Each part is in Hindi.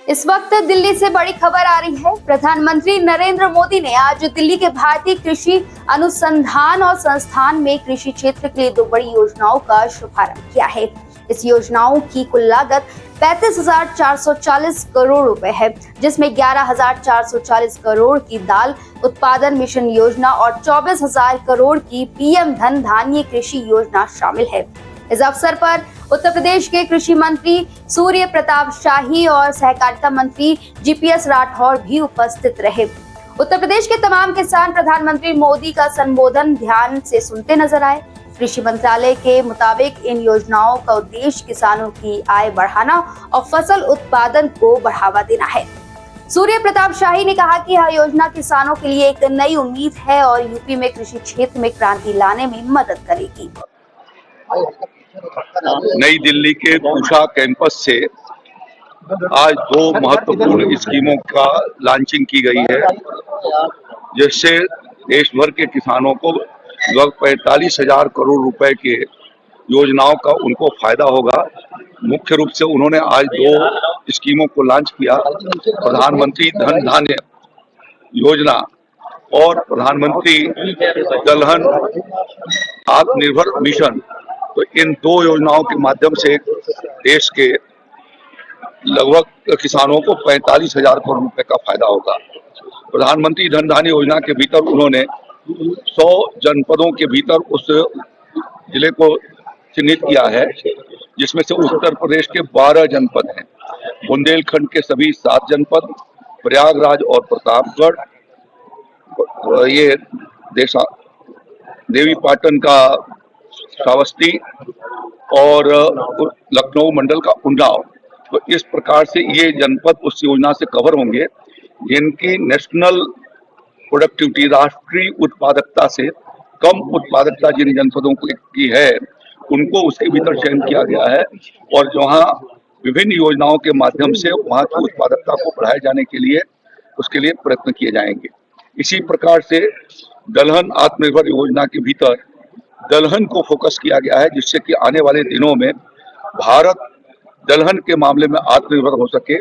इस वक्त दिल्ली से बड़ी खबर आ रही है। प्रधानमंत्री नरेंद्र मोदी ने आज दिल्ली के भारतीय कृषि अनुसंधान और संस्थान में कृषि क्षेत्र के लिए 2 बड़ी योजनाओं का शुभारंभ किया है। इस योजनाओं की कुल लागत 35,440 करोड़ रुपए है, जिसमें 11,440 करोड़ की दाल उत्पादन मिशन योजना और 24,000 करोड़ की पीएम धन धान्य कृषि योजना शामिल है। इस अवसर पर उत्तर प्रदेश के कृषि मंत्री सूर्य प्रताप शाही और सहकारिता मंत्री जीपीएस राठौर भी उपस्थित रहे। उत्तर प्रदेश के तमाम किसान प्रधानमंत्री मोदी का संबोधन ध्यान से सुनते नजर आए। कृषि मंत्रालय के मुताबिक इन योजनाओं का उद्देश्य किसानों की आय बढ़ाना और फसल उत्पादन को बढ़ावा देना है। सूर्य प्रताप शाही ने कहा कि यह योजना किसानों के लिए एक नई उम्मीद है और यूपी में कृषि क्षेत्र में क्रांति लाने में मदद करेगी। नई दिल्ली के पूषा कैंपस से आज 2 महत्वपूर्ण स्कीमों का लॉन्चिंग की गई है, जिससे देश भर के किसानों को लगभग 45,000 करोड़ रुपए के योजनाओं का उनको फायदा होगा। मुख्य रूप से उन्होंने आज 2 स्कीमों को लॉन्च किया, प्रधानमंत्री धन धान्य योजना और प्रधानमंत्री दलहन आत्मनिर्भर मिशन। तो इन 2 योजनाओं के माध्यम से देश के लगभग किसानों को 45,000 करोड़ रुपए का फायदा होगा। प्रधानमंत्री धन धान्य योजना के भीतर उन्होंने 100 जनपदों के भीतर उस जिले को चिन्हित किया है, जिसमें से उत्तर प्रदेश के 12 जनपद हैं, बुंदेलखंड के सभी 7 जनपद, प्रयागराज और प्रतापगढ़, ये देवी पाटन का श्रावस्ती और लखनऊ मंडल का उन्नाव। तो इस प्रकार से ये जनपद उस योजना से कवर होंगे, जिनकी नेशनल प्रोडक्टिविटी राष्ट्रीय उत्पादकता से कम उत्पादकता जिन जनपदों की है, उनको उसके भीतर चयन किया गया है और जहां विभिन्न योजनाओं के माध्यम से वहां की उत्पादकता को बढ़ाए जाने के लिए उसके लिए प्रयत्न किए जाएंगे। इसी प्रकार से दलहन आत्मनिर्भर योजना के भीतर दलहन को फोकस किया गया है, जिससे कि आने वाले दिनों में भारत दलहन के मामले में आत्मनिर्भर हो सके,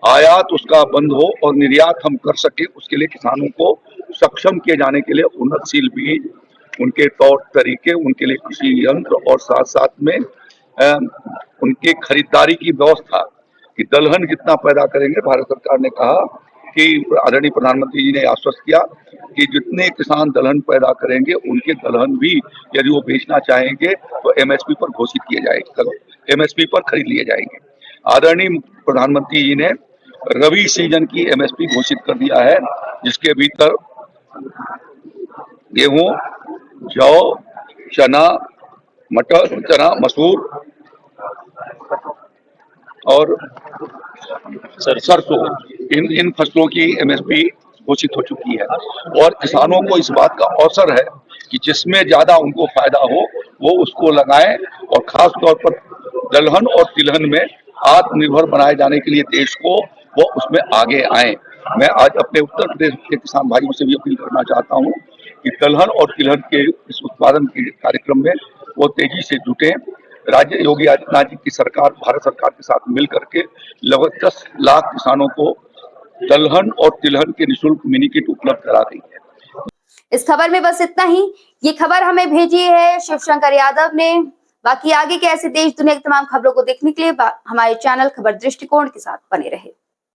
आयात उसका बंद हो और निर्यात हम कर सके। उसके लिए किसानों को सक्षम किए जाने के लिए उन्नतशील बीज, उनके तौर तरीके, उनके लिए कृषि यंत्र और साथ साथ में उनके खरीदारी की व्यवस्था कि दलहन कितना पैदा करेंगे। भारत सरकार ने कहा कि आदरणीय प्रधानमंत्री जी ने आश्वस्त किया कि जितने किसान दलहन पैदा करेंगे उनके दलहन भी यदि वो बेचना चाहेंगे तो एमएसपी पर घोषित किए जाएंगे, एमएसपी पर खरीद लिए जाएंगे। आदरणीय प्रधानमंत्री जी ने रबी सीजन की एमएसपी घोषित कर दिया है, जिसके भीतर गेहूं, जौ, चना, मटर, चना, मसूर और सरसों, इन फसलों की एमएसपी घोषित हो चुकी है और किसानों को इस बात का अवसर है कि जिसमें ज्यादा उनको फायदा हो वो उसको लगाएं और खास तौर पर दलहन और तिलहन में आत्मनिर्भर बनाए जाने के लिए देश को वो उसमें आगे आए। मैं आज अपने उत्तर प्रदेश के किसान भाइयों से भी अपील करना चाहता हूँ कि दलहन और तिलहन के इस उत्पादन के कार्यक्रम में वो तेजी से जुटे। राज्य योगी आदित्यनाथ जी की सरकार भारत सरकार के साथ मिल करके लगभग 10 लाख किसानों को दलहन और तिलहन के निःशुल्क मिनी किट उपलब्ध करा रही है। इस खबर में बस इतना ही। ये खबर हमें भेजी है शिवशंकर यादव ने। बाकी आगे के ऐसे देश दुनिया की तमाम खबरों को देखने के लिए हमारे चैनल खबर दृष्टिकोण के साथ बने रहे।